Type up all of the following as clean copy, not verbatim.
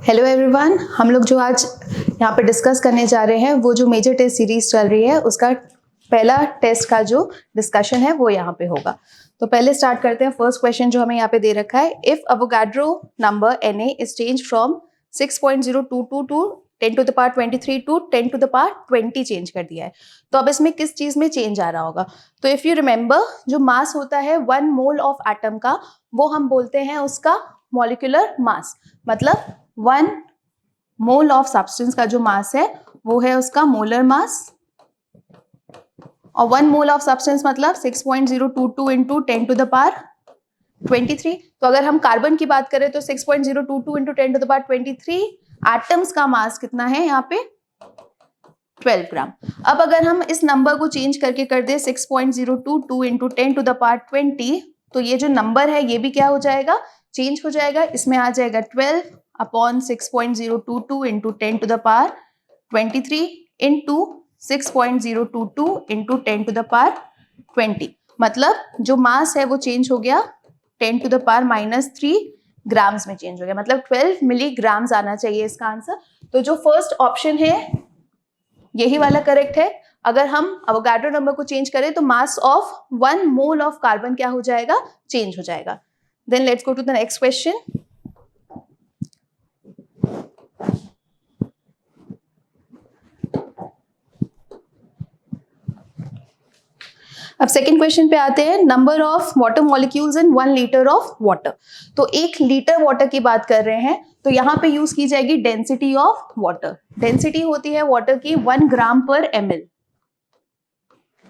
Hello everyone, हम लोग जो आज यहाँ पे डिस्कस करने जा रहे हैं वो जो मेजर टेस्ट सीरीज चल रही है उसका पहला टेस्ट का जो डिस्कशन है वो यहाँ पे होगा। तो पहले स्टार्ट करते हैं। फर्स्ट क्वेश्चन जो हमें यहाँ पे दे रखा है, if Avogadro number Na is change from 6.022 to 10 to the power 23 to 10 to the power 20 change कर दिया है। तो अब इसमें किस चीज में चेंज आ रहा होगा? तो इफ यू रिमेंबर, जो मास होता है 1 मोल ऑफ एटम का, वो हम बोलते हैं उसका मॉलिक्यूलर मास। मतलब 1 मोल ऑफ सब्सटेंस का जो मास है वो है उसका मोलर मास, और 1 मोल ऑफ सब्सटेंस मतलब 6.022 इंटू 10 to the power 23। तो अगर हम कार्बन की बात करें तो 6.022 into 10 to the power 23 atoms का मास कितना है यहाँ पे? 12 ग्राम। अब अगर हम इस नंबर को चेंज करके कर दे 6.022 इंटू 10 to the power 20, तो ये जो नंबर है ये भी क्या हो जाएगा? चेंज हो जाएगा। इसमें आ जाएगा 12 upon 6.022 into 10 to the power 23 into 6.022 into 10 to the power 20। मतलब जो मास है वो चेंज हो गया 10 to the power -3 ग्राम्स में चेंज हो गया। मतलब 12 मिलीग्राम्स आना चाहिए इसका आंसर। तो जो फर्स्ट ऑप्शन है यही वाला करेक्ट है। अगर हम अवोगाड्रो नंबर को चेंज करें तो mass of 1 mole of carbon क्या हो जाएगा? चेंज हो जाएगा। Then let's go to the next question. अब सेकेंड क्वेश्चन पे आते हैं। Number of water molecules in 1 litre of water. तो 1 लीटर वाटर की बात कर रहे हैं, तो यहाँ पे यूज की जाएगी डेंसिटी ऑफ वाटर। डेंसिटी होती है वाटर की 1 ग्राम पर ml।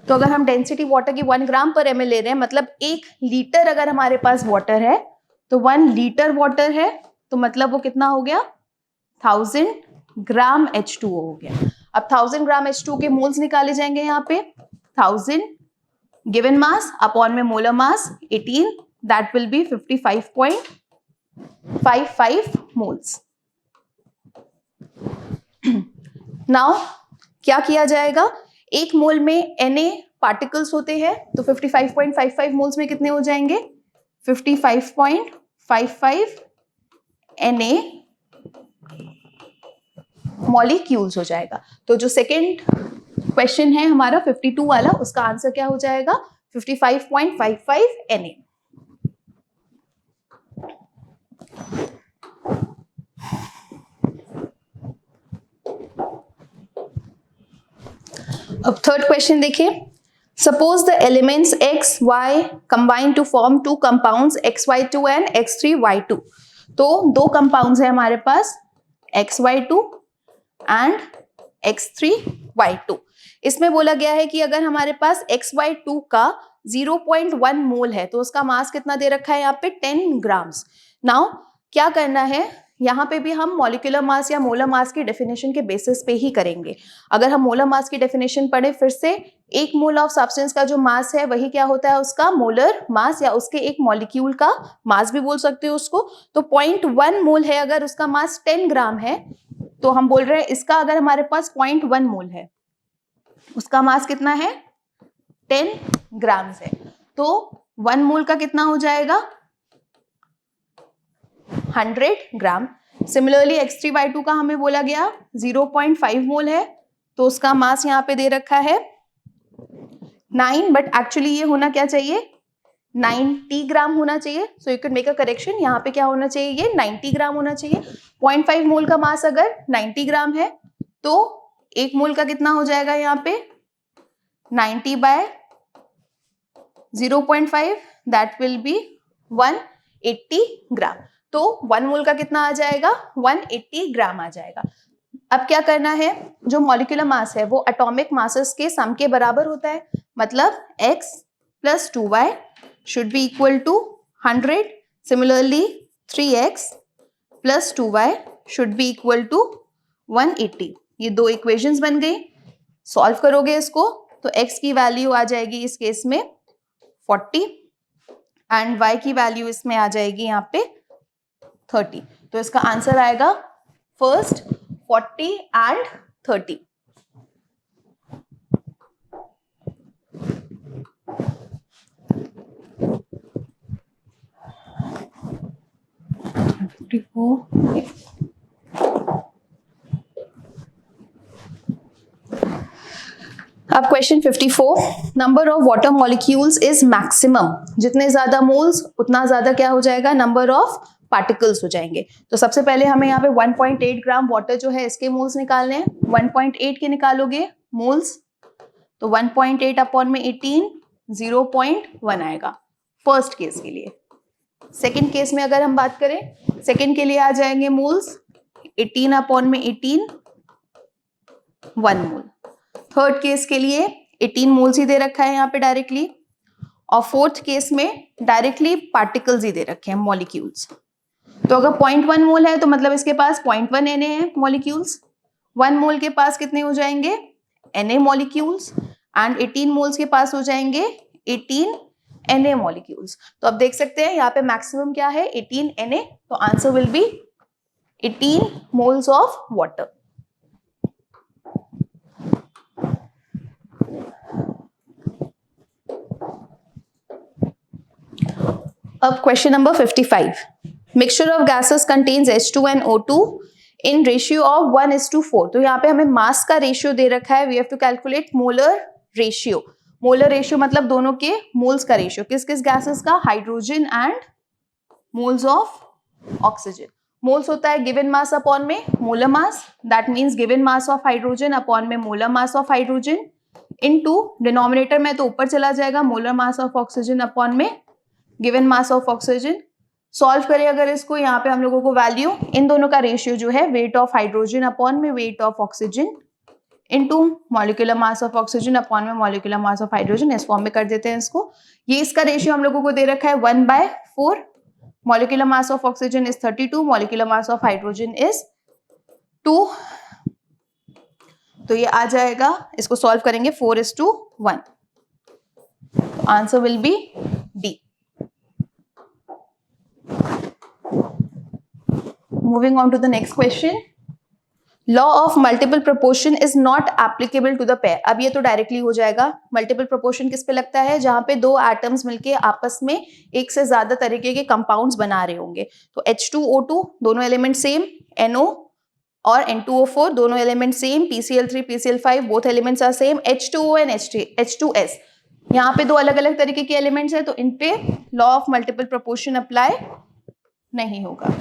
तो अगर हम डेंसिटी वाटर की 1 ग्राम पर ml ले रहे हैं, मतलब 1 लीटर अगर हमारे पास वाटर है तो 1 लीटर वाटर है, तो मतलब वो कितना हो गया? 1000 ग्राम H2O हो गया। अब 1000 ग्राम H2O के मोल्स निकाले जाएंगे यहाँ पे। 1000 given mass upon में molar mass 18, that will be 55.55 moles। now क्या किया जाएगा? 1 मोल में Na पार्टिकल्स होते हैं, तो 55.55 मोल्स में कितने हो जाएंगे? 55.55 Na मॉलिक्यूल्स हो जाएगा। तो जो सेकेंड क्वेश्चन है हमारा 52 वाला, उसका आंसर क्या हो जाएगा? 55.55 Na। अब थर्ड क्वेश्चन देखिए। Suppose the elements x y combine to form 2 compounds XY2 and X3Y2। तो 2 कंपाउंड्स है हमारे पास XY2 एंड X3Y2। इसमें बोला गया है कि अगर हमारे पास XY2 का 0.1 मोल है तो उसका मास कितना दे रखा है यहाँ पे? 10 ग्राम्स। नाउ क्या करना है, यहाँ पे भी हम मॉलिक्यूलर मास या मोलर मास की डेफिनेशन के बेसिस पे ही करेंगे। अगर हम मोलर मास की डेफिनेशन पढ़े फिर से, 1 मोल ऑफ सब्सटेंस का जो मास है वही क्या होता है? उसका मोलर मास, या उसके एक मॉलिक्यूल का मास भी बोल सकते हो उसको। तो 0.1 मोल है, अगर उसका मास 10 ग्राम है, तो हम बोल रहे हैं इसका अगर हमारे पास 0.1 मोल है, उसका मास कितना है? 10 ग्राम्स है। तो 1 मोल का कितना हो जाएगा? 100 ग्राम। सिमिलरली X3Y2 का हमें बोला गया 0.5 मोल है, तो उसका मास यहाँ पे दे रखा है 9, बट एक्चुअली ये होना क्या चाहिए? 90 ग्राम होना चाहिए। So you can make a correction. यहाँ पे क्या होना चाहिए? ये 90 ग्राम होना चाहिए। 0.5 मोल का मास अगर 90 ग्राम है तो 1 मोल का कितना हो जाएगा यहाँ पे? 90 बाय 0.5, दैट विल बी 180 ग्राम। तो 1 मोल का कितना आ जाएगा? 180 ग्राम आ जाएगा। अब क्या करना है, जो मॉलिक्यूलर मास है वो एटॉमिक मासेस के सम के बराबर होता है। मतलब x plus 2y should be equal to 100। Similarly 3x plus 2y should be equal to 180। ये 2 इक्वेशंस बन गई। सॉल्व करोगे इसको तो x की वैल्यू आ जाएगी इस केस में 40 एंड y की वैल्यू इसमें आ जाएगी यहाँ पे 30। तो इसका आंसर आएगा फर्स्ट 40 एंड 30। अब question 54, number of water molecules is maximum. जितने ज्यादा मोल्स उतना ज्यादा क्या हो जाएगा, नंबर ऑफ पार्टिकल्स हो जाएंगे। तो सबसे पहले हमें यहाँ पे 1.8 ग्राम वाटर जो है इसके मोल्स निकालने हैं। 1.8 के निकालोगे मोल्स, तो 1.8 अपॉन में 18 0.1 आएगा फर्स्ट केस के लिए। सेकंड केस में अगर हम बात करें, सेकंड के लिए आ जाएंगे मोल्स 18 अपॉन में 18 1 मोल। थर्ड केस के लिए 18 मोल्स ही दे रखा है यहाँ पे डायरेक्टली, और फोर्थ केस में डायरेक्टली पार्टिकल्स ही दे रखे हैं, मॉलिक्यूल्स। तो अगर 0.1 मोल है तो मतलब इसके पास 0.1 Na है मॉलिक्यूल्स। 1 मोल के पास कितने हो जाएंगे, Na मॉलिक्यूल्स, एंड 18 मोल्स के पास हो जाएंगे 18 Na मॉलिक्यूल्स। तो अब देख सकते हैं यहाँ पे मैक्सिमम क्या है, 18 Na। तो answer will be 18 moles of water. अब question number 55, mixture of gases contains H2 and O2 in ratio of 1:4। तो यहाँ पे हमें मास का रेशियो दे रखा है, we have to calculate molar ratio. Molar ratio मतलब दोनों के मोल्स का रेशियो, किस किस गैसेस का, hydrogen and moles of oxygen. Moles होता है गिवन मास अपॉन में molar mass, that means given mass of hydrogen upon में molar mass of hydrogen, into denominator में तो ऊपर चला जाएगा molar mass of oxygen upon में given mass of oxygen. Solve करें अगर इसको, यहाँ पे हम लोगों को वैल्यू इन दोनों का रेशियो जो है वेट ऑफ हाइड्रोजन अपॉन में weight of oxygen into molecular mass of oxygen upon में मॉलिक्यूलर मास ऑफ हाइड्रोजन, इस फॉर्म में कर देते हैं इसको। ये इसका रेशियो हम लोगों को दे रखा है 1/4। Molecular mass of oxygen is 32, molecular mass of hydrogen is 2। तो ये आ जाएगा, इसको सॉल्व करेंगे 4:1। तो answer will be D. Moving on to the next question, law of multiple proportion is not applicable to the pair। अब ये तो डायरेक्टली हो जाएगा। मल्टीपल प्रोपोर्शन किस पे लगता है, जहां पे दो एटम्स मिलके आपस में एक से ज्यादा तरीके के कंपाउंड्स बना रहे होंगे। तो H2O2 दोनों एलिमेंट सेम, NO और N2O4 दोनों element same, PCl3 PCl5 both elements are same, H2O and H2S यहाँ पे दो अलग अलग तरीके के एलिमेंट्स है, तो इन पे law of multiple proportion apply नहीं होगा।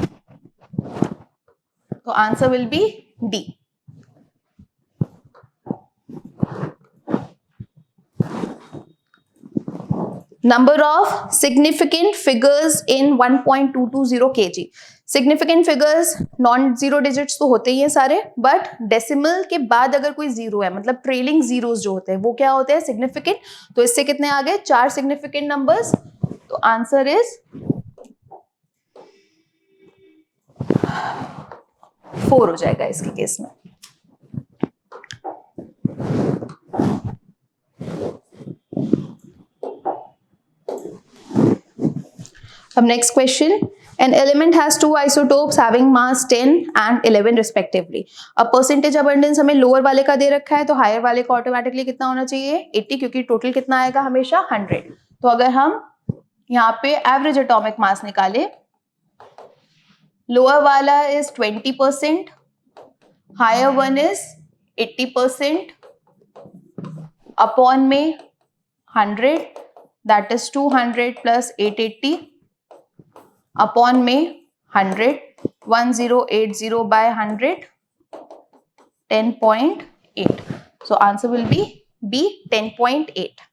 तो answer will be D. Number of significant figures in 1.220 kg। Significant figures non zero digits तो होते ही हैं सारे, बट डेसिमल के बाद अगर कोई जीरो है, मतलब ट्रेलिंग जीरोस जो होते हैं वो क्या होते हैं, सिग्निफिकेंट। तो इससे कितने आ गए, 4 सिग्निफिकेंट नंबर्स। तो आंसर इज 4 हो जाएगा इसके केस में। अब next question, an element has two isotopes having mass 10 and 11 respectively। अब परसेंटेज अबंडेंस हमें लोअर वाले का दे रखा है, तो हायर वाले का ऑटोमेटिकली कितना होना चाहिए, 80, क्योंकि टोटल कितना आएगा हमेशा 100। तो अगर हम यहाँ पे एवरेज एटॉमिक मास निकाले, लोअर वाला is 20%, higher one is 80% upon में 100, दैट इज 200 प्लस 880 अपॉन में 100, 1080 by 100, 10.8। So answer will be B, 10.8।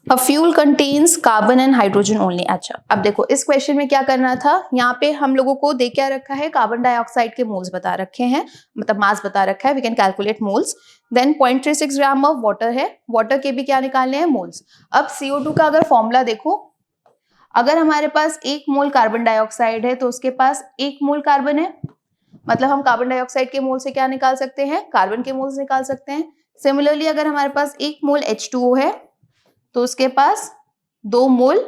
A fuel contains carbon and hydrogen only। अच्छा, अब देखो इस क्वेश्चन में क्या करना था, यहाँ पे हम लोगों को दे क्या रखा है, कार्बन डाइऑक्साइड के मोल्स बता रखे हैं, मतलब मास बता रखा है, we can calculate moles. Then 0.36 gram of water है, वाटर के भी क्या निकालने हैं, मोल्स। अब CO2 का अगर फॉर्मूला देखो, अगर हमारे पास 1 मोल कार्बन डाइऑक्साइड है तो उसके पास 1 मोल कार्बन है, मतलब हम कार्बन डाइऑक्साइड के मोल से क्या निकाल सकते हैं, कार्बन के मोल्स निकाल सकते हैं। सिमिलरली अगर हमारे पास 1 मोल H2O है तो उसके पास 2 मोल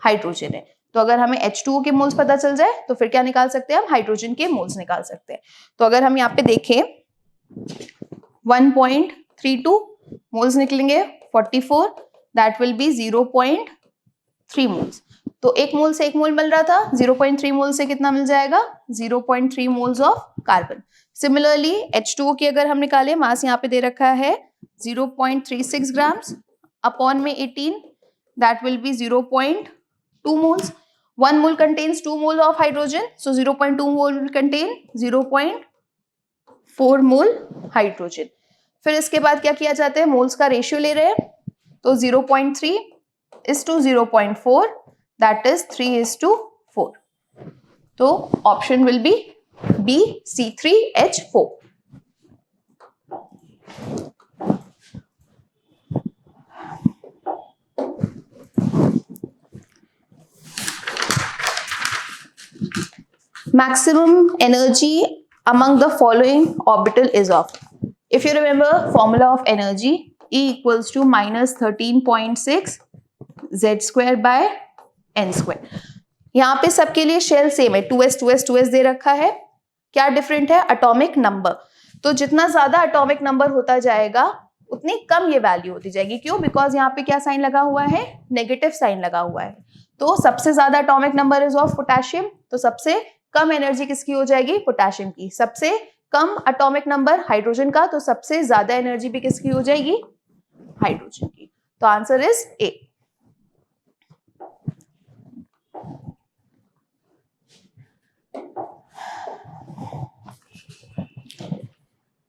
हाइड्रोजन है। तो अगर हमें H2O के मोल्स पता चल जाए तो फिर क्या निकाल सकते हैं, हम हाइड्रोजन के मोल्स निकाल सकते हैं। तो अगर हम यहाँ पे देखें 1.32 मोल्स निकलेंगे 44, दैट विल बी 0.3 मोल्स। तो 1 मोल से 1 मोल मिल रहा था, 0.3 मोल से कितना मिल जाएगा, 0.3 moles of carbon. Similarly H2O की अगर हम निकाले, मास यहाँ पे दे रखा है 0.36 ग्राम्स अपॉन में 18, that will be 0.2 moles. 1 mole contains 2 mole of hydrogen, so 0.2 mole will contain 0.4 mole hydrogen. फिर इसके बाद क्या किया जाता है, मोल्स का रेशियो ले रहे हैं, तो 0.3 is to 0.4, that is 3 is to 4. तो option will be B, C3H4. Maximum energy among the following orbital is of. If you remember formula of energy, E equals to minus 13.6 Z square by N square. यहाँ पे सबके लिए shell same है, 2s 2s 2s दे रखा है। क्या different है, atomic number. तो जितना ज्यादा एटॉमिक नंबर होता जाएगा उतनी कम ये वैल्यू होती जाएगी। क्यों? बिकॉज यहाँ पे क्या साइन लगा हुआ है, नेगेटिव साइन लगा हुआ है। तो सबसे ज्यादा atomic number is of potassium, तो सबसे कम एनर्जी किसकी हो जाएगी, पोटेशियम की। सबसे कम एटॉमिक नंबर हाइड्रोजन का, तो सबसे ज्यादा एनर्जी भी किसकी हो जाएगी, हाइड्रोजन की। तो answer is A.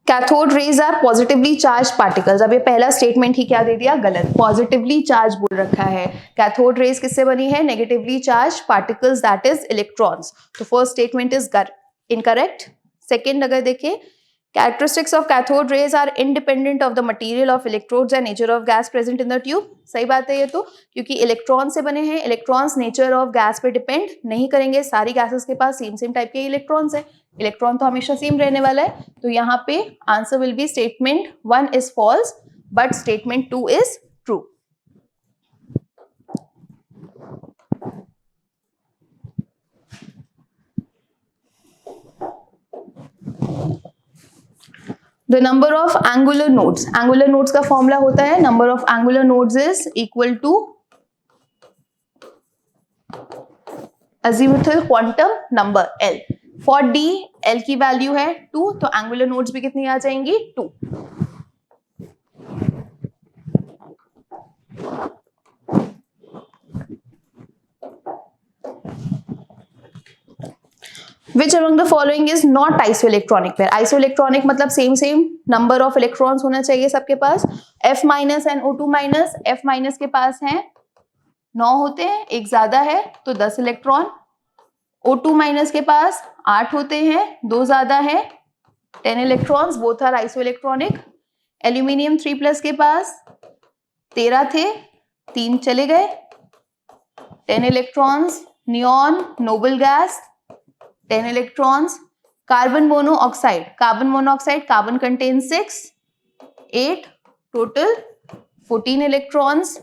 Cathode rays are positively charged particles. अब ये पहला स्टेटमेंट ही क्या दे दिया, गलत। पॉजिटिवली चार्ज बोल रखा है, कैथोड रेज किससे बनी है, negatively charge particles, that is electrons. तो first statement is incorrect. Second अगर देखें, characteristics of cathode rays are independent of the material of electrodes and nature of gas present in the tube. सही बात है ये तो, क्योंकि इलेक्ट्रॉन से बने हैं, इलेक्ट्रॉन्स नेचर ऑफ गैस पे डिपेंड नहीं करेंगे। सारी गैसेस के पास सेम सेम टाइप के इलेक्ट्रॉन्स है, इलेक्ट्रॉन तो हमेशा सेम रहने वाला है। तो यहाँ पे answer will be statement 1 is false but statement 2 is true. The number of angular nodes, angular nodes का फॉर्मूला होता है, number of angular nodes is equal to azimuthal quantum number L. For D, L की value है 2, तो angular nodes भी कितनी आ जाएंगी, 2। Which among the following is not isoelectronic pair? Isoelectronic मतलब same same number of electrons होना चाहिए सबके पास। F minus and O2 minus, F minus के पास हैं 9 होते हैं, एक ज्यादा है तो 10 इलेक्ट्रॉन। O2 माइनस के पास 8 होते हैं, 2 ज्यादा है 10 electrons, both are isoelectronic. Aluminium 3 plus के पास 13 थे, 3 चले गए, 10 electrons. Neon noble gas 10 electrons. Carbon monoxide, carbon contain 6, 8 total 14 electrons.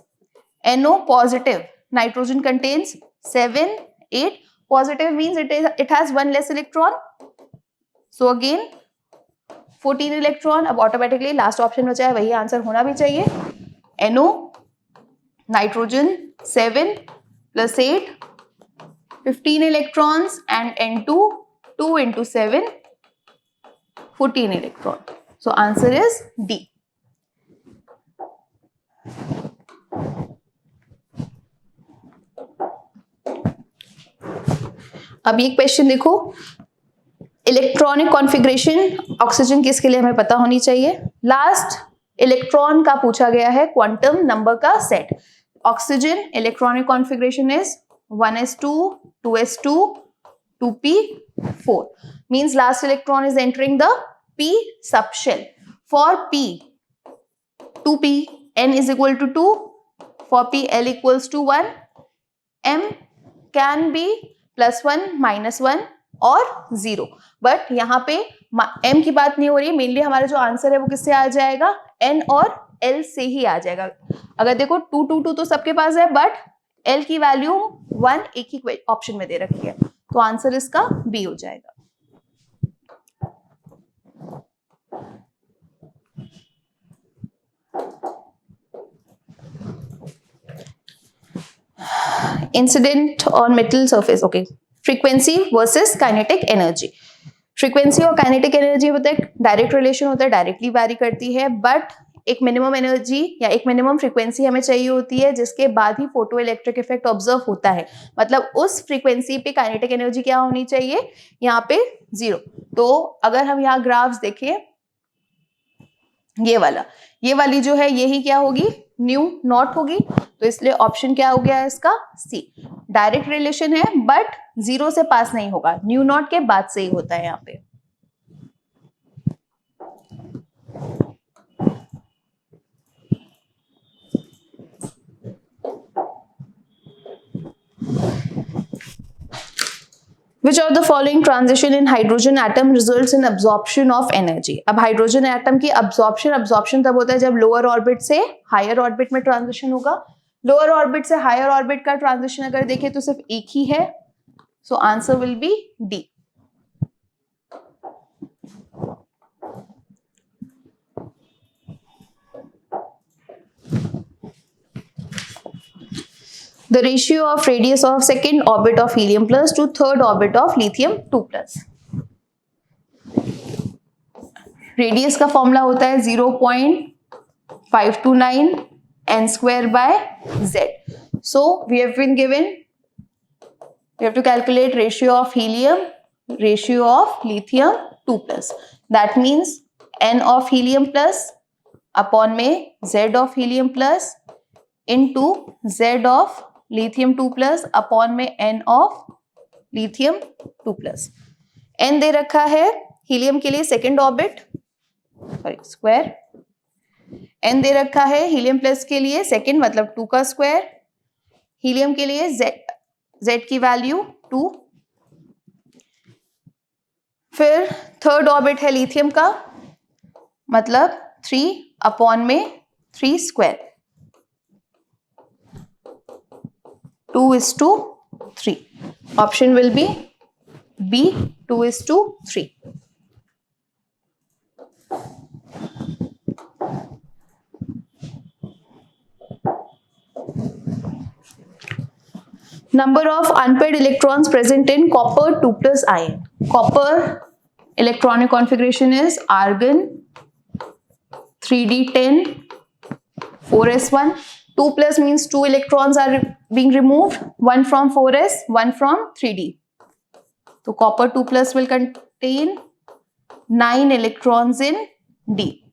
NO positive, nitrogen contains 7, 8 positive means it has 1 less electron, so again 14 electron. अब ऑटोमेटिकली लास्ट ऑप्शन बचा है, वही answer होना भी चाहिए। NO nitrogen 7 plus 8 15 electrons and N2 2 into 7 14 electron. So answer is D. अब ये question देखो, इलेक्ट्रॉनिक कॉन्फ़िगरेशन ऑक्सीजन किसके लिए हमें पता होनी चाहिए। लास्ट इलेक्ट्रॉन का पूछा गया है क्वांटम नंबर का set. Oxygen electronic configuration is 1s2 2s2 2p4 means last electron is entering the p subshell. For p 2p n is equal to 2, for p l equals to 1, m can be +1 -1 और 0, but यहाँ पे m की बात नहीं हो रही। Mainly हमारा जो आंसर है वो किससे आ जाएगा, n और l से ही आ जाएगा। अगर देखो 2 2 2 तो सबके पास है, बट l की वैल्यू 1 एक ही ऑप्शन में दे रखी है, तो आंसर इसका बी हो जाएगा। Incident on metal surface, okay. Frequency versus kinetic energy. Frequency और काइनेटिक एनर्जी होता है डायरेक्ट रिलेशन होता है, डायरेक्टली वैरी करती है, बट एक मिनिमम एनर्जी या एक मिनिमम फ्रीक्वेंसी हमें चाहिए होती है जिसके बाद ही फोटो इलेक्ट्रिक इफेक्ट ऑब्जर्व होता है। मतलब उस फ्रीक्वेंसी पे काइनेटिक एनर्जी क्या होनी चाहिए, यहाँ पे 0। तो अगर हम यहाँ ग्राफ्स देखें, ये वाली जो है यही क्या होगी, न्यू नॉट होगी। तो इसलिए ऑप्शन क्या हो गया इसका, सी। डायरेक्ट रिलेशन है बट 0 से पास नहीं होगा, न्यू नॉट के बाद से ही होता है यहाँ पे। Which of the following transition in hydrogen atom results in absorption of energy? अब हाइड्रोजन एटम की अब्जॉर्प्शन तब होता है जब लोअर ऑर्बिट से हायर ऑर्बिट में ट्रांजिशन होगा। लोअर ऑर्बिट से हायर ऑर्बिट का ट्रांजिशन अगर देखें तो सिर्फ एक ही है, सो answer will be D. The ratio of radius of second orbit of helium plus to third orbit of lithium 2 plus. Radius का फॉर्मूला होता है 0.529 n square by z. So we have been given, we have to calculate ratio of helium, ratio of lithium 2 plus. That means n of helium plus upon में z of helium plus into z of lithium 2 plus upon में n of lithium 2 plus। n दे रखा है helium के लिए second orbit, sorry square. n दे रखा है helium plus के लिए सेकेंड मतलब 2 का स्क्वायर। हीलियम के लिए z की वैल्यू 2। फिर थर्ड ऑर्बिट है लिथियम का, मतलब 3 अपॉन में 3 square, 2:3. Option will be B, 2:3. Number of unpaired electrons present in copper 2 plus ion. Copper electronic configuration is argon 3d10 4s1. 2 plus means 2 electrons are being removed, one from 4s, one from 3d. So copper 2 plus will contain 9 electrons in D.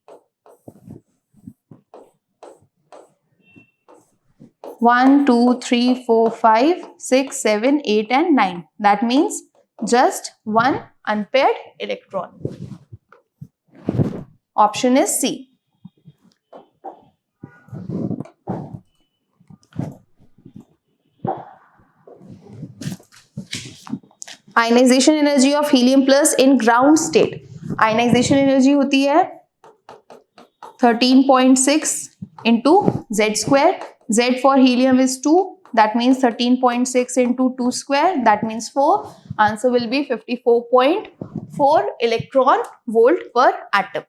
One, 2, 3, 4, 5, 6, 7, 8 and 9. That means just one unpaired electron. Option is C. Ionization energy of helium plus in ground state. Ionization energy होती है 13.6 into z square. Z for helium is 2, that means 13.6 into 2 square, that means 4. Answer will be 54.4 electron volt per atom.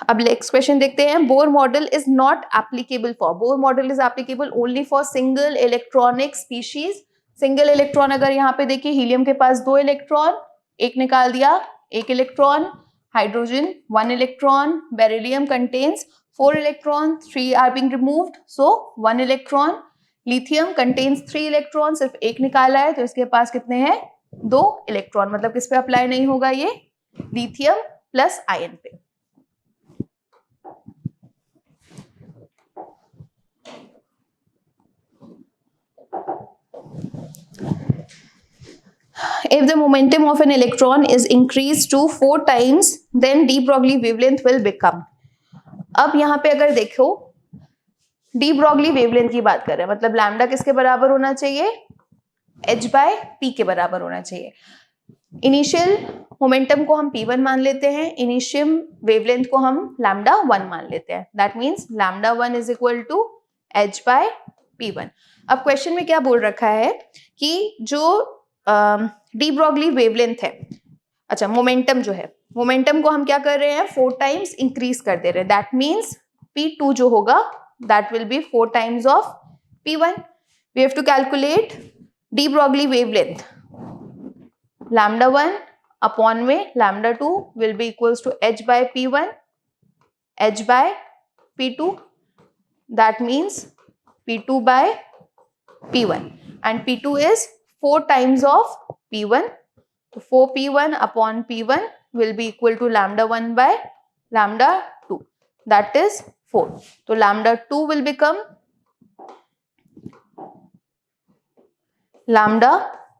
अब next question देखते हैं। Bohr model is not applicable for, Bohr model is applicable only for single electronic species. Single electron अगर यहाँ पे देखिए helium के पास 2 electron, एक निकाल दिया 1 electron, hydrogen 1 electron, beryllium contains 4 electron, 3 are being removed so 1 electron. Lithium contains 3 electron, सिर्फ एक निकाला है तो इसके पास कितने हैं 2 इलेक्ट्रॉन। मतलब किस पे अप्लाई नहीं होगा ये, लिथियम प्लस आयन पे। If the momentum of an electron is increased to 4 times, then de Broglie wavelength will become. अब यहाँ पे अगर देखो de Broglie wavelength की बात कर रहे हैं, मतलब लैम्डा किसके बराबर होना चाहिए, h/p के बराबर होना चाहिए। इनिशियल मोमेंटम को हम p1 मान लेते हैं, इनिशियल वेवलेंथ को हम λ1 मान लेते हैं। That means λ1 is equal to h/p1। अब क्वेश्चन में क्या बोल रखा है कि जो डी ब्रॉगली वेवलेंथ है, अच्छा मोमेंटम जो है, मोमेंटम को हम क्या कर रहे हैं 4 टाइम्स इंक्रीज कर दे रहे हैं। दैट मीन्स P2 जो होगा that will be 4 times of P1। We have to calculate de Broglie wavelength. Lambda 1 upon में lambda 2 will be equals to h by p1, h by p2. That means p2 by p1, and p2 is 4 times of p1. So 4p1 upon p1 will be equal to lambda 1 by lambda 2. That is 4. So lambda 2 will become lambda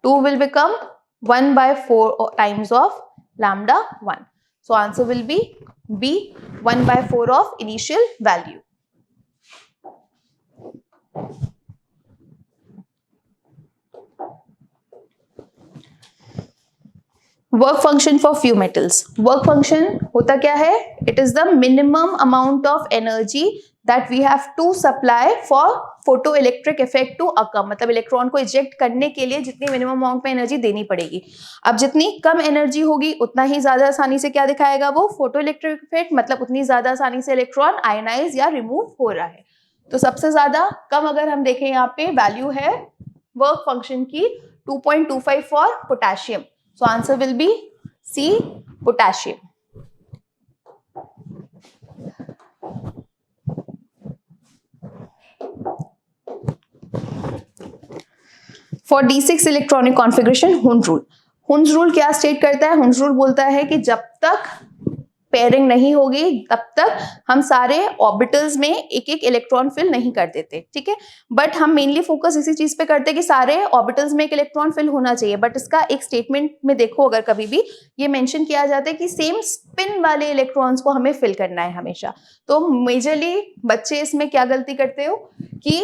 2 will become 1 by 4 times of lambda 1. So answer will be B, 1 by 4 of initial value. Work function for few metals. Work function होता क्या है? It is the minimum amount of energy that we have to supply for photo electric effect to occur. मतलब electron को eject करने के लिए जितनी minimum amount में एनर्जी देनी पड़ेगी. अब जितनी कम एनर्जी होगी उतना ही ज्यादा आसानी से क्या दिखाएगा वो फोटो इलेक्ट्रिक इफेक्ट. मतलब उतनी ज्यादा आसानी से इलेक्ट्रॉन आयनाइज या रिमूव हो रहा है. तो सबसे ज्यादा कम अगर हम देखें यहाँ पे वैल्यू है वर्क फंक्शन की 2.25 for potassium. So answer will be C, potassium. For D6 electronic configuration, Hund's rule. Hund's rule क्या स्टेट करता है? Hund's rule बोलता है कि जब तक पेयरिंग नहीं होगी तब तक हम सारे ऑर्बिटल्स में एक एक इलेक्ट्रॉन फिल नहीं कर देते. ठीक है, बट हम मेनली फोकस इसी चीज पे करते हैं कि सारे ऑर्बिटल्स में एक इलेक्ट्रॉन फिल होना चाहिए. बट इसका एक स्टेटमेंट में देखो, अगर कभी भी ये मेंशन किया जाता है कि सेम स्पिन वाले इलेक्ट्रॉन्स को हमें फिल करना है हमेशा. तो मेजरली बच्चे इसमें क्या गलती करते हो कि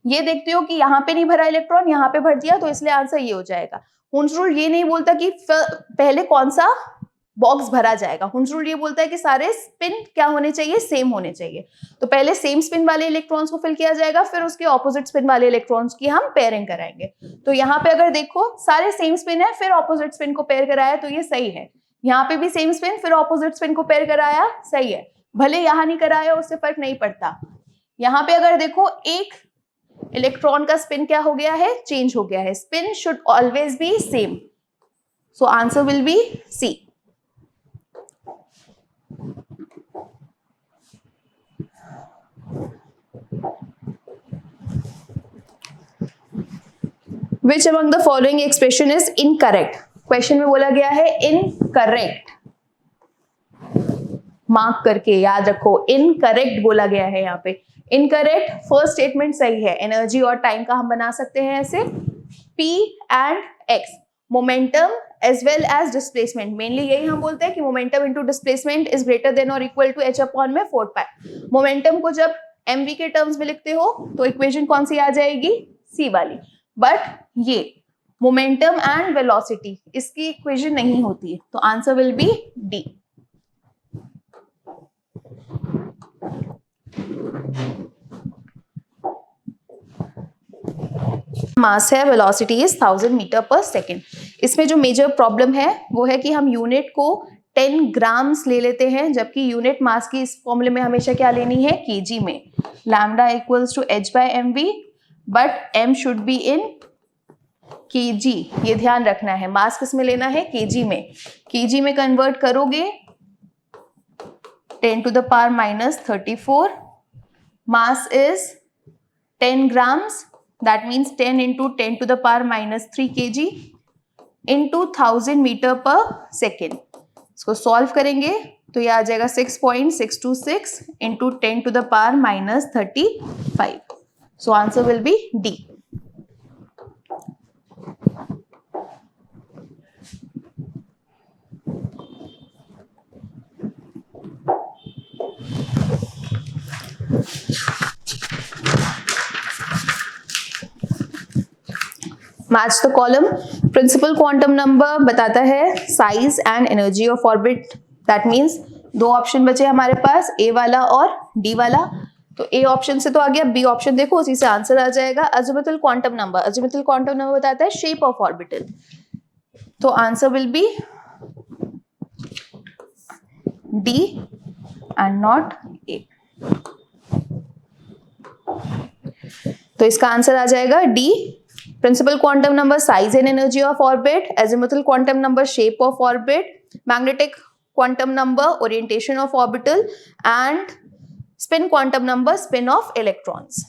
ये देखते हो कि यहाँ पे नहीं भरा इलेक्ट्रॉन, यहाँ पे भर दिया, तो इसलिए आंसर ये हो जाएगा. हुंस रूल ये नहीं बोलता कि पहले कौन सा बॉक्स भरा जाएगा. हुंस रूल ये बोलता है कि सारे स्पिन क्या होने चाहिए? सेम होने चाहिए. तो पहले सेम स्पिन वाले इलेक्ट्रॉन्स को फिल किया जाएगा, फिर उसके ऑपोजिट स्पिन वाले इलेक्ट्रॉन्स की हम पेयरिंग कराएंगे. तो यहाँ पे अगर देखो सारे सेम स्पिन है फिर ऑपोजिट स्पिन को पेयर कराया तो ये सही है. यहाँ पे भी सेम स्पिन फिर ऑपोजिट स्पिन को पेयर कराया, सही है. भले यहाँ नहीं कराया उससे फर्क नहीं पड़ता. यहाँ पे अगर देखो एक इलेक्ट्रॉन का स्पिन क्या हो गया है? चेंज हो गया है. Spin should always be same. So answer will be C. Which among the following expression is incorrect? Question में बोला गया है इनकरेक्ट. मार्क करके याद रखो, इनकरेक्ट बोला गया है यहाँ पे. इनकरेक्ट फर्स्ट स्टेटमेंट सही है. एनर्जी और टाइम का हम बना सकते हैं ऐसे P and X. Momentum as well as displacement. Mainly यही हम बोलते हैं कि momentum into displacement is greater than और इक्वल टू h अपॉन में 4 पाई. मोमेंटम को जब mv के टर्म्स में लिखते हो तो इक्वेशन कौन सी आ जाएगी? सी वाली. बट ये मोमेंटम एंड वेलोसिटी इसकी इक्वेशन नहीं होती है. तो आंसर विल बी डी. मास है, velocity is 1000 metre per second. इसमें जो मेजर प्रॉब्लम है वो है कि हम यूनिट को 10 ग्राम्स ले लेते हैं, जबकि यूनिट मास की इस फॉर्मूले में हमेशा क्या लेनी है? केजी में. Lambda equals to h by mv, but m should be in kg. ये ध्यान रखना है. मास किस में लेना है? केजी में. केजी में कन्वर्ट करोगे 10 to the power minus 34. Mass is 10 grams. That means 10 into 10 to the power minus 3 kg into 1000 metre per second. इसको सॉल्व करेंगे तो ये आ जाएगा 6.626 into 10 to the power minus 35. So answer will be D. Match the column. Principal quantum number बताता है size and energy of orbit. That means दो option बचे हमारे पास, ए वाला और डी वाला. तो ए ऑप्शन से तो आ गया, बी ऑप्शन देखो उसी से आंसर आ जाएगा. Azimuthal quantum number. Azimuthal quantum number बताता है शेप ऑफ ऑर्बिटल. तो answer will be D and not A. तो इसका आंसर आ जाएगा D, principal quantum number, size and energy of orbit, azimuthal quantum number, shape of orbit, magnetic quantum number, orientation of orbital, and spin quantum number, spin of electrons.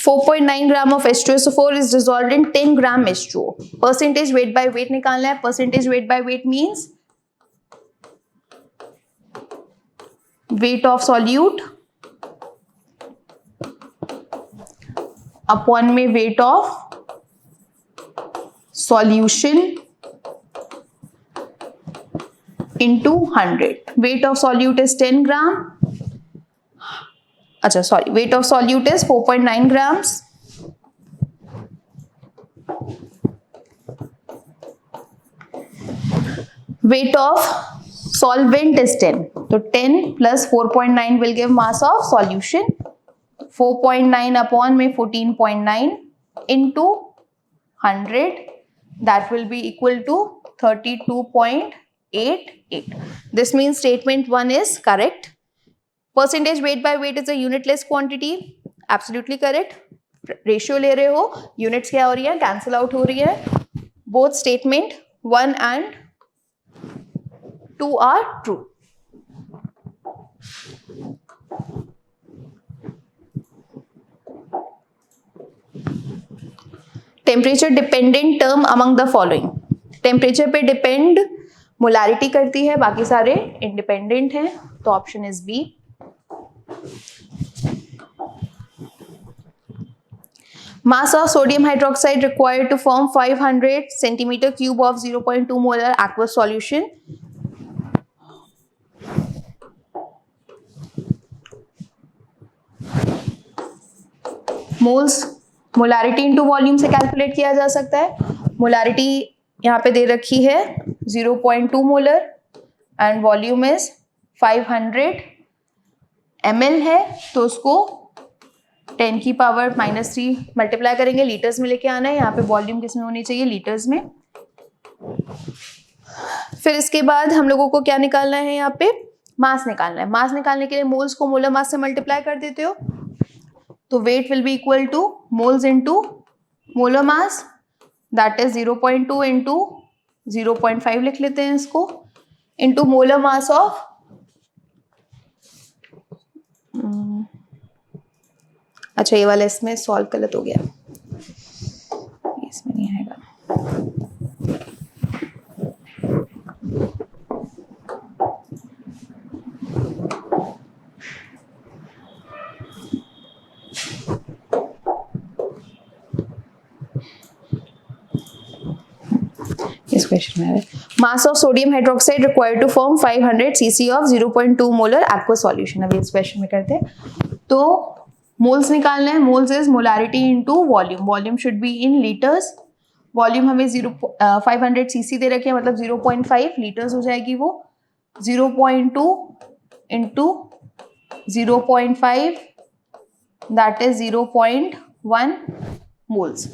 4.9 gram of H2SO4 is dissolved in 10 gram H2O. Percentage weight by weight निकालना है. Percentage weight by weight means weight of solute upon में weight of solution into 100. Weight of solute is 10 gram. अच्छा sorry, weight of solute is 4.9 grams. Weight of solvent is 10. तो 10 plus 4.9 will give mass of solution. 4.9 upon में 14.9 into 100, that will be equal to 32.88. This means statement 1 is correct. Percentage weight by weight is a unitless quantity. Absolutely correct. Ratio ले रहे हो, units क्या हो रही है, cancel out हो रही है. Both statement 1 and 2 are true. Temperature dependent term among the following. Temperature पे depend molarity करती है, बाकी सारे independent हैं, तो option is B. Mass of sodium hydroxide required to form 500 centimeter cube of 0.2 molar aqueous solution. Moles molarity into volume से calculate किया जा सकता है. Molarity यहाँ पे दे रखी है 0.2 molar and volume is 500 ml है, तो उसको 10 की पावर -3 मल्टीप्लाई करेंगे, लीटर्स में लेके आना है. यहाँ पे वॉल्यूम किस में होनी चाहिए, लीटर्स में. फिर इसके बाद हम लोगों को क्या निकालना है, यहाँ पे मास निकालना है. मास निकालने के लिए मोल्स को मोलर मास से मल्टीप्लाई कर देते हो, तो weight will be equal two moles into molar mass, that is 0.2 into 0.5 लिख लेते हैं इसको, इंटू मोलर मास ऑफ अच्छा ये वाला इसमें सॉल्व गलत हो गया, इसमें नहीं आएगा. इस क्वेश्चन में mass of sodium hydroxide required to form 500 cc of 0.2 molar aqua solution. अभी इस क्वेश्चन में करते हैं, तो मोल्स निकालना है. Moles is molarity into volume. Volume should be in litres. Volume हमें 500 cc दे रखे हैं, मतलब 0.5 लीटर्स हो जाएगी वो. 0.2 इंटू 0.5 दैट इज 0.1 मोल्स.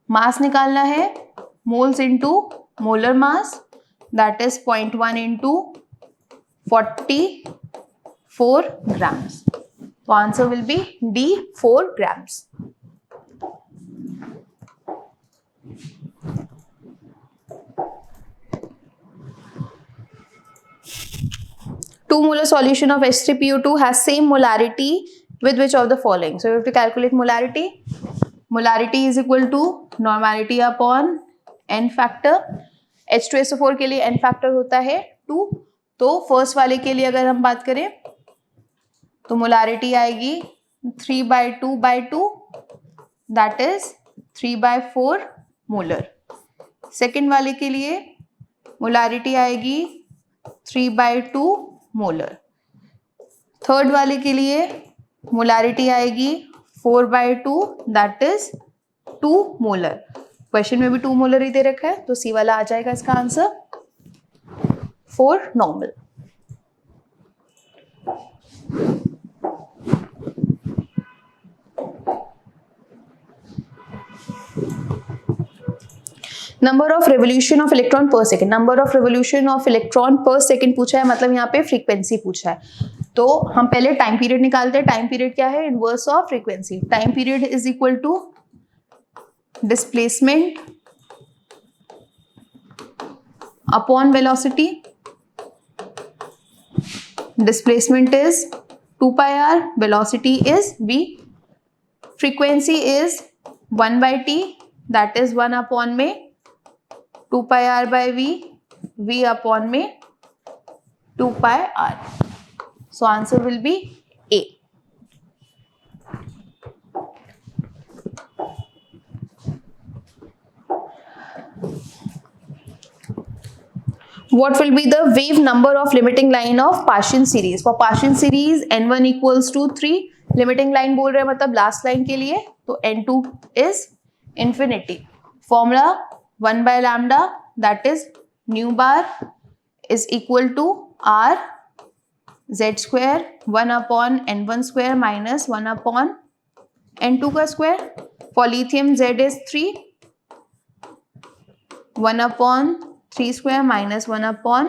मास निकालना है, moles into molar mass, that is 0.1 into 44 grams. तो answer will be D, 4 grams. Two molar solution of H3PO2 has same molarity with which of the following? So you have to calculate molarity. Molarity is equal to normality upon n factor. H2SO4 के लिए n factor होता है 2. तो first वाले के लिए अगर हम बात करें तो मोलारिटी आएगी 3/2/2, दैट इज 3/4 मोलर. सेकेंड वाले के लिए मोलारिटी आएगी 3/2 मोलर. थर्ड वाले के लिए मोलारिटी आएगी 4/2, दैट इज 2 मोलर. क्वेश्चन में भी 2 मोलर ही दे रखा है, तो सी वाला आ जाएगा इसका answer 4 normal. Number of revolution of electron per second, number of revolution of electron per second पूछा है, मतलब यहाँ पे फ्रीक्वेंसी पूछा है। तो हम पहले टाइम पीरियड निकालते हैं। टाइम पीरियड क्या है? Inverse of frequency. Time period is equal to displacement upon velocity. Displacement is 2 pi r, velocity is v, frequency is 1 by t, that is 1 upon में 2 pi r by v, v upon में 2 pi r. So answer will be A. What will be the wave number of limiting line of Paschen series? For Paschen series n1 equals to 3. Limiting line बोल रहे हैं मतलब last line के लिए, तो n2 is infinity. Formula 1 by lambda, that is nu bar is equal to r z square 1 upon n1 square minus 1 upon n2 का square. For lithium z is 3, 1 upon 3 square minus 1 upon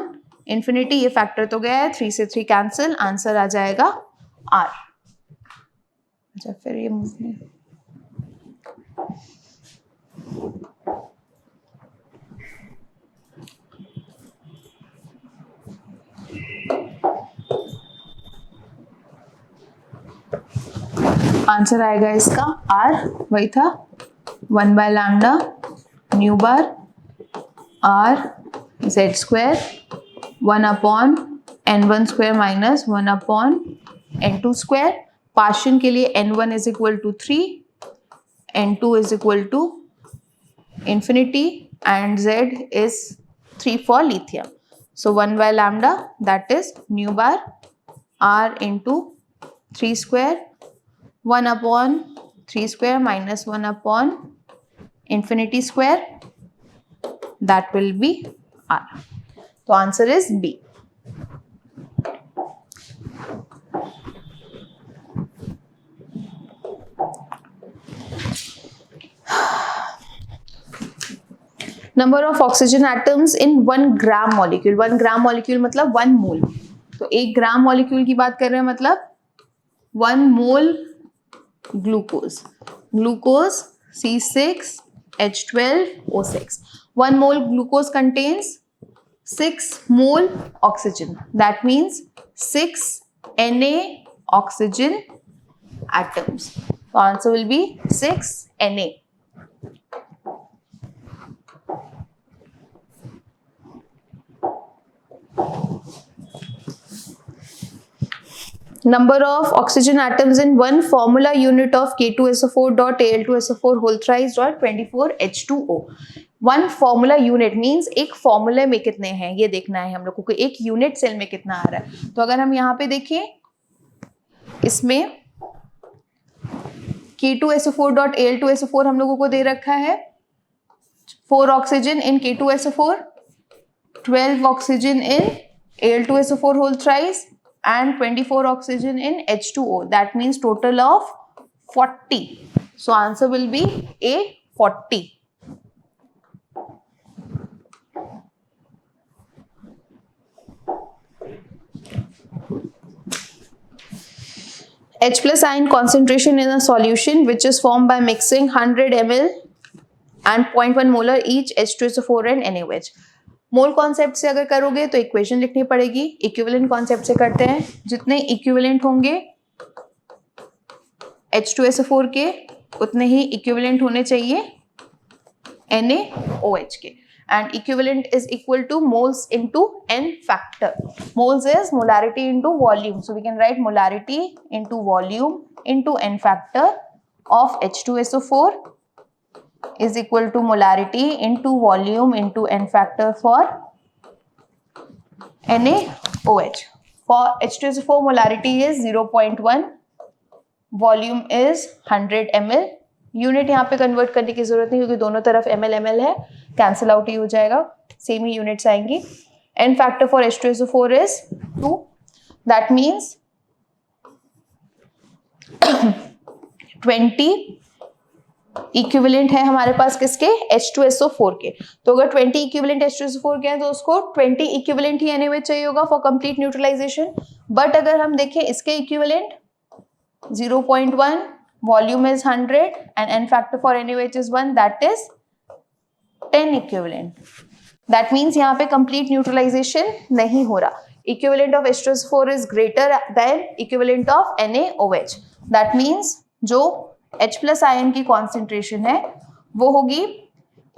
infinity, ये factor तो गया है, 3 से 3 cancel, answer आ जाएगा R। अच्छा फिर ये आंसर आएगा इसका R, वही था 1 by lambda nu bar r z square 1 upon n1 square minus 1 upon n2 square. Paschen के लिए n1 is equal to 3, n2 is equal to infinity and z is 3 for lithium. So 1 by lambda that is nu bar r into 3 square 1 upon 3 square minus 1 upon infinity square, that will be R. So answer is B. Number of oxygen atoms in 1 gram molecule. 1 gram molecule मतलब 1 मोल। तो 1 gram molecule की बात कर रहे हैं मतलब 1 मोल glucose. Glucose C6H12O6. 1 mole glucose contains 6 mole oxygen. That means 6 Na oxygen atoms. So answer will be 6 Na. Number of oxygen atoms in one formula unit of K2SO4 dot Al2SO4 whole thrice dot 24H2O. One formula unit means एक फॉर्मूले में कितने हैं ये देखना है हम लोगों को, एक यूनिट सेल में कितना आ रहा है। तो अगर हम यहाँ पे देखें इसमें K2SO4 डॉट Al2SO4 हम लोगों को दे रखा है 4 oxygen in K2SO4, 12 oxygen in Al2SO4 whole thrice and 24 oxygen in H2O. That means total of 40. So answer will be A, 40. H plus ion concentration in a solution which is formed by mixing 100 ml and 0.1 molar each H2SO4 and NaOH. Mole concept से अगर करोगे तो equation लिखनी पड़ेगी, equivalent concept से करते हैं, जितने इक्विवेलेंट होंगे H2SO4 के उतने ही इक्विवेलेंट होने चाहिए NaOH के, and equivalent is equal to moles into n factor. Moles is molarity into volume, so we can write molarity into volume into n factor of H2SO4 is equal to molarity into volume into n factor for NaOH. For H2SO4 molarity is 0.1, volume is 100 ml. Unit यहाँ पे convert करने की जरूरत नहीं क्योंकि दोनों तरफ ml ml है, कैंसिल आउट ही हो जाएगा, सेम ही यूनिट्स आएंगी। n factor for H2SO4 is 2, that means 20 equivalent है हमारे पास किसके, H2SO4 के। तो अगर 20 इक्विवेलेंट H2SO4 के हैं तो उसको 20 इक्विवेलेंट ही NaOH चाहिए होगा फॉर कंप्लीट न्यूट्रलाइजेशन। बट अगर हम देखें इसके equivalent 0.1, volume is 100 and n factor for NaOH is 1, that is 10 equivalent. That means यहाँ पे कंप्लीट न्यूट्रलाइजेशन नहीं हो रहा। Equivalent of H2SO4 is greater then equivalent of NaOH। That means जो H प्लस आयन की कॉन्सेंट्रेशन है वो होगी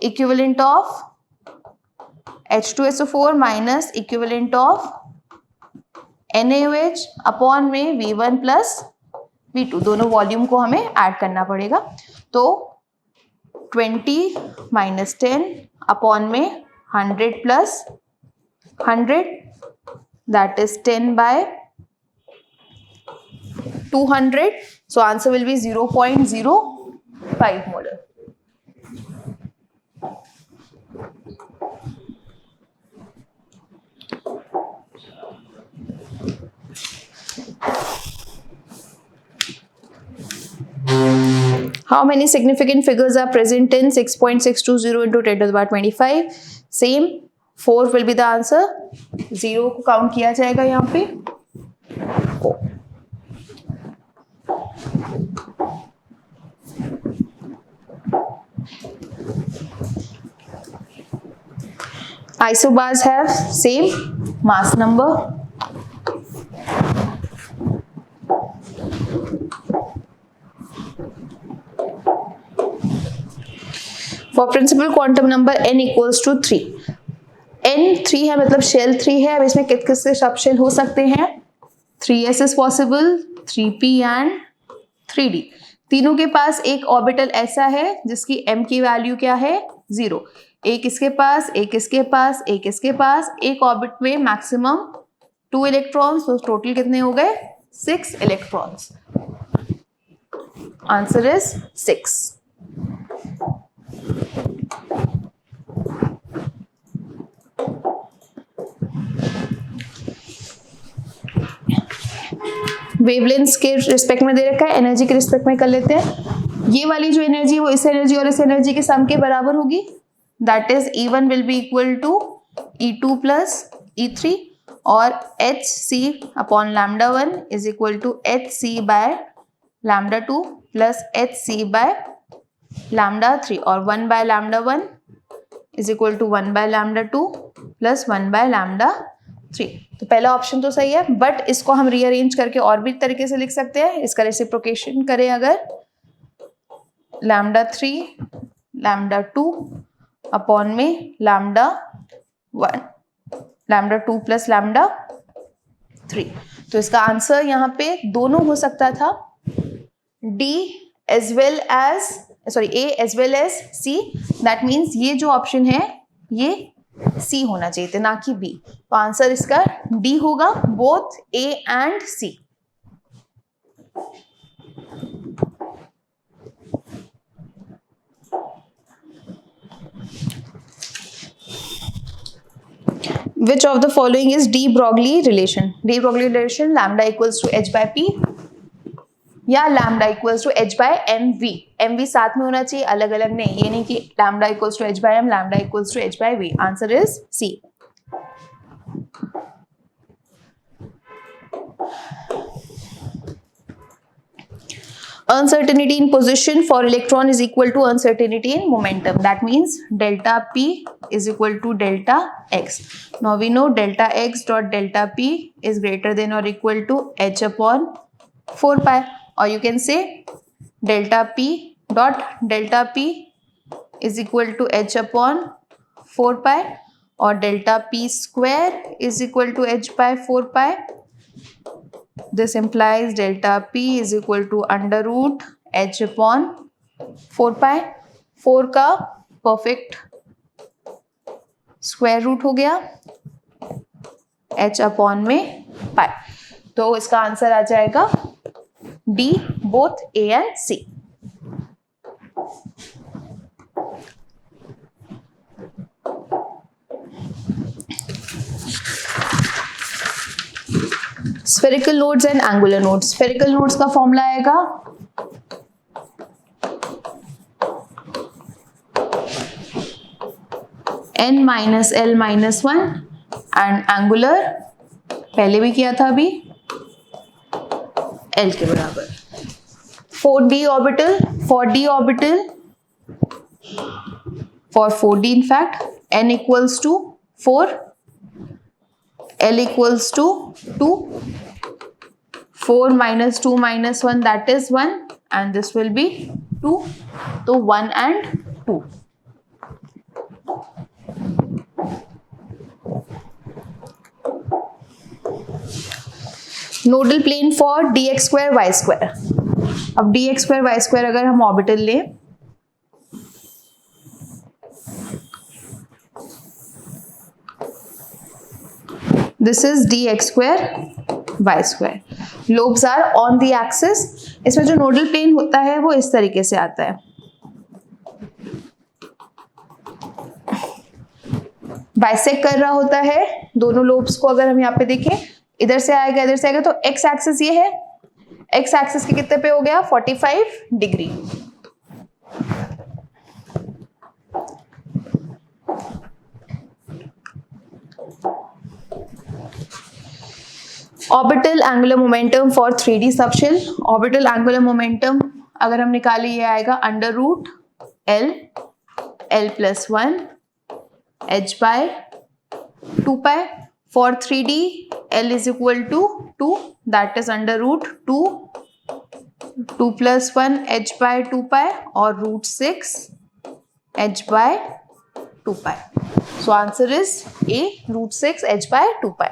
equivalent of H2SO4 minus equivalent of NaOH upon में V1 प्लस V2, दोनों वॉल्यूम को हमें ऐड करना पड़ेगा। तो 20 माइनस 10 अपॉन में 100 plus 100, that is 10 by 200. So answer will be 0.05 molar. How many significant figures are present in 6.620 into 10 to the power 25? Same, 4 will be the answer. 0 को count किया जाएगा यहाँ पे। Isobars have same mass number. For principal quantum number n equals to 3. n 3 है मतलब shell 3 है। अब इसमें किस किस के सब शेल हो सकते हैं, 3s is possible, 3p and 3d। तीनों के पास एक ऑर्बिटल ऐसा है जिसकी m की वैल्यू क्या है, 0। एक इसके पास, एक इसके पास, एक इसके पास, एक ऑर्बिट में मैक्सिमम 2 इलेक्ट्रॉन्स, तो टोटल कितने हो गए, 6 इलेक्ट्रॉन्स। Answer is 6। वेवलेंथ्स के रिस्पेक्ट में दे रखा है, एनर्जी के रिस्पेक्ट में कर लेते हैं। ये वाली जो एनर्जी वो इस एनर्जी और इस एनर्जी के सम के बराबर होगी। That is E1 will be equal to E2 plus E3 और HC upon lambda 1 is equal to HC by lambda 2 plus HC by lambda 3 और 1 by lambda 1 is equal to 1 by lambda 2 plus 1 by lambda 3। तो पहला option तो सही है, but इसको हम rearrange करके और भी तरीके से लिख सकते हैं। इसका रेसिप्रोकेशन करें अगर, लैम्डा 3 लैम्डा 2 अपॉन में लैम्डा 1, लैम्डा 2 प्लस लैम्डा 3। तो इसका आंसर यहाँ पे दोनों हो सकता था, D as well as sorry A as well as C। That means ये जो ऑप्शन है ये C होना चाहिए था, ना कि B। तो आंसर इसका D होगा, both A and C। Which of the following is de Broglie relation? De Broglie relation, lambda equals to h by p या lambda equals to h by mv। mv साथ में होना चाहिए, अलग अलग नहीं। ये नहीं कि lambda equals to h by m, lambda equals to h by v। Answer is C। Uncertainty in position for electron is equal to uncertainty in momentum. That means delta P is equal to delta X. Now we know delta X dot delta P is greater than or equal to h upon 4 pi, or you can say delta P dot delta P is equal to h upon 4 pi or delta P square is equal to h by 4 pi. This implies delta P is equal to under root h upon 4 pi। 4 का perfect square root हो गया h upon में पाई। तो इसका answer आ जाएगा D, both A and C। Spherical nodes and angular nodes. Spherical nodes का formula आएगा n minus l minus 1 and angular पहले भी किया था अभी l के बराबर. For d orbital, for 4d in fact, n equals to 4, l equals to 2, 4 minus 2 minus 1 that is 1 and this will be 2, so 1 and 2. Nodal plane for dx square y square. अब dx square y square अगर हम orbital लें this is dx square y square. Lobes are on the axis. इसमें जो nodal plane होता है वो इस तरीके से आता है. बाइसेक्ट कर रहा होता है दोनों लोब्स को. अगर हम यहाँ पे देखें इधर से आएगा तो x एक्सिस ये है. x एक्सिस के कितने पे हो गया 45 degree. Orbital angular momentum for 3D subshell. Orbital angular momentum अगर हम निकाले ये आएगा under root l plus 1 h by 2 pi. For 3D, L is equal to 2, that is under root 2 plus 1 h by 2 pi or root 6 h by 2 pi. So answer is A, root 6 h by 2 pi.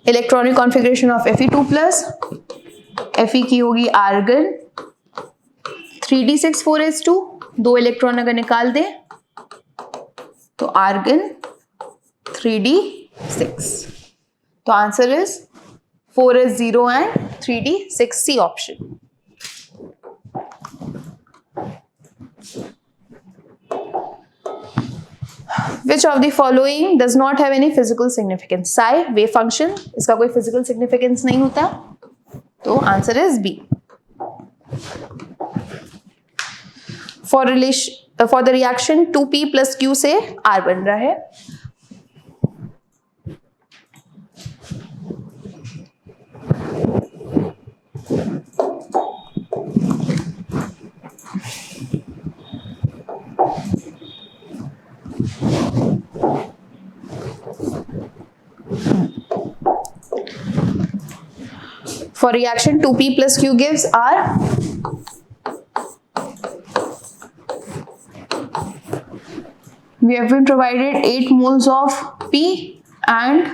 Electronic configuration of Fe2 plus. Fe की होगी argon 3d6 4s2. 2 electron अगर निकाल दे तो argon 3d6. तो answer is 4s0 and 3d6 option. Which of the following does not have any physical significance? Psi wave function, इसका कोई physical significance नहीं होता, तो answer is B. For the reaction 2p plus q से R बन रहा है. For reaction 2p plus q gives R. We have been provided 8 moles of P and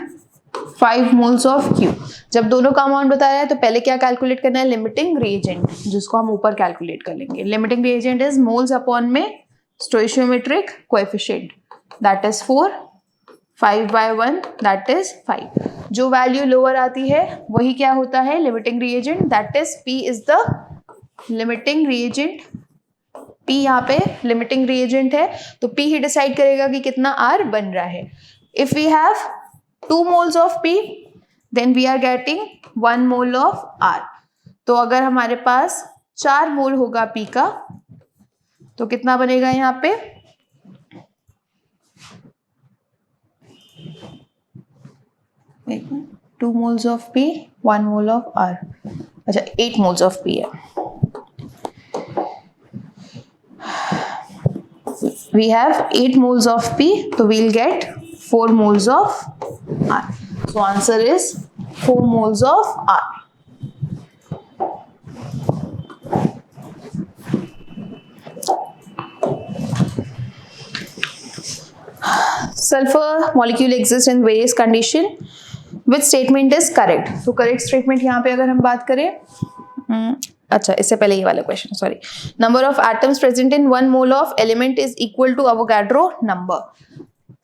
5 moles of Q. जब दोनों का अमाउंट बताया है तो पहले क्या कैलकुलेट करना है, लिमिटिंग रिएजेंट, जिसको हम ऊपर कैलकुलेट कर लेंगे. Limiting reagent is moles upon में stoichiometric coefficient, that is 4, 5 by 1 that is 5. जो वैल्यू लोअर आती है वही क्या होता है limiting reagent, that is P is the limiting reagent. P यहाँ पे लिमिटिंग रिएजेंट है तो P ही डिसाइड करेगा कि कितना R बन रहा है. If we have 2 moles of P then we are getting 1 mole of R. तो अगर हमारे पास 4 मोल होगा P का तो कितना बनेगा यहाँ पे 2 moles of P, 1 mole of R. अच्छा 8 moles of P है. We have 8 moles of P, so we'll get 4 moles of R. So answer is 4 moles of R. Sulfur molecule exists in various condition. Which statement is correct? So correct statement यहाँ पे अगर हम बात करें, अच्छा इससे पहले ये वाला question, sorry. Number of atoms present in 1 mole of element is equal to Avogadro number.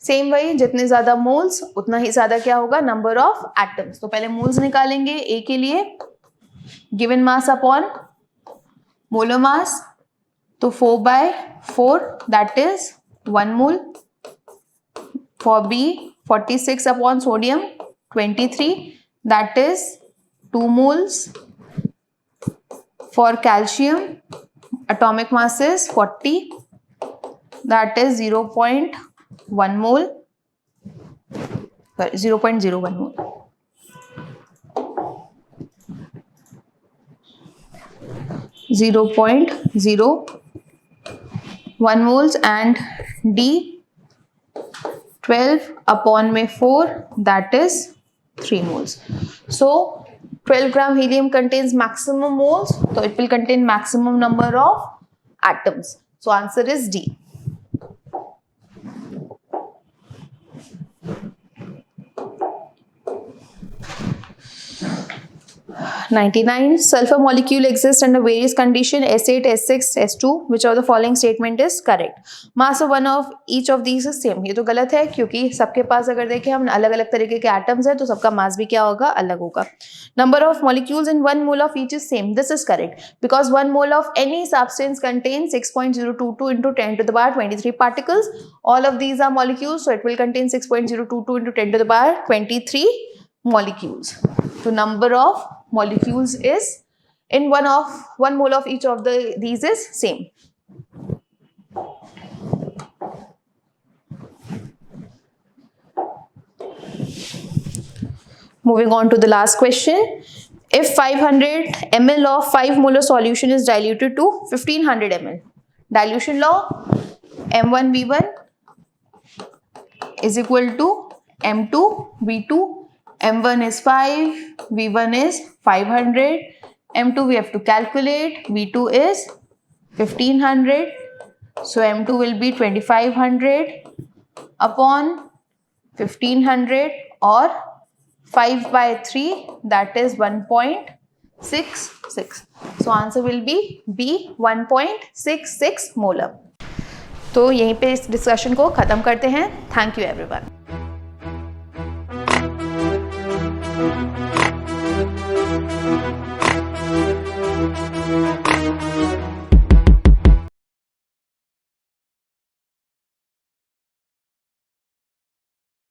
Same वही, जितने ज्यादा मोल्स उतना ही ज्यादा क्या होगा नंबर ऑफ एटम्स. तो पहले मोल्स निकालेंगे ए के लिए, given mass upon molar mass, तो 4/4 that is 1 mole. For B 46 upon sodium 23 that is 2 moles. For calcium, atomic mass is 40, that is 0.1 mole, 0.01 mole. (0.01 moles and D 12 upon में 4, that is 3 moles. So 12 gram helium contains maximum moles, so it will contain maximum number of atoms. So answer is D. 99. Sulfur molecule exists under various condition S8, S6, S2. Which of the following statement is correct? Mass of one of each of these is same. ये तो गलत है क्योंकि सबके पास अगर देखें हम अलग अलग तरीके के एटम्स हैं तो सबका मास भी क्या होगा, अलग होगा. Number of molecules in 1 mole of each is same. This is correct because 1 mole of any substance contains 6.022 into 10 to the power 23 particles. All of these are molecules, so it will contain 6.022 into 10 to the power 23 molecules. So number of molecules is in 1 mole of each of these is same. Moving on to the last question. If 500 ml of 5 molar solution is diluted to 1500 ml, dilution law, M1V1 is equal to M2V2. M1 is 5, V1 is 500, M2 we have to calculate, V2 is 1500, so M2 will be 2500 upon 1500 or 5 by 3, that is 1.66. So answer will be B, 1.66 molar. तो यहीं पे इस discussion को ख़त्म करते हैं. Thank you everyone.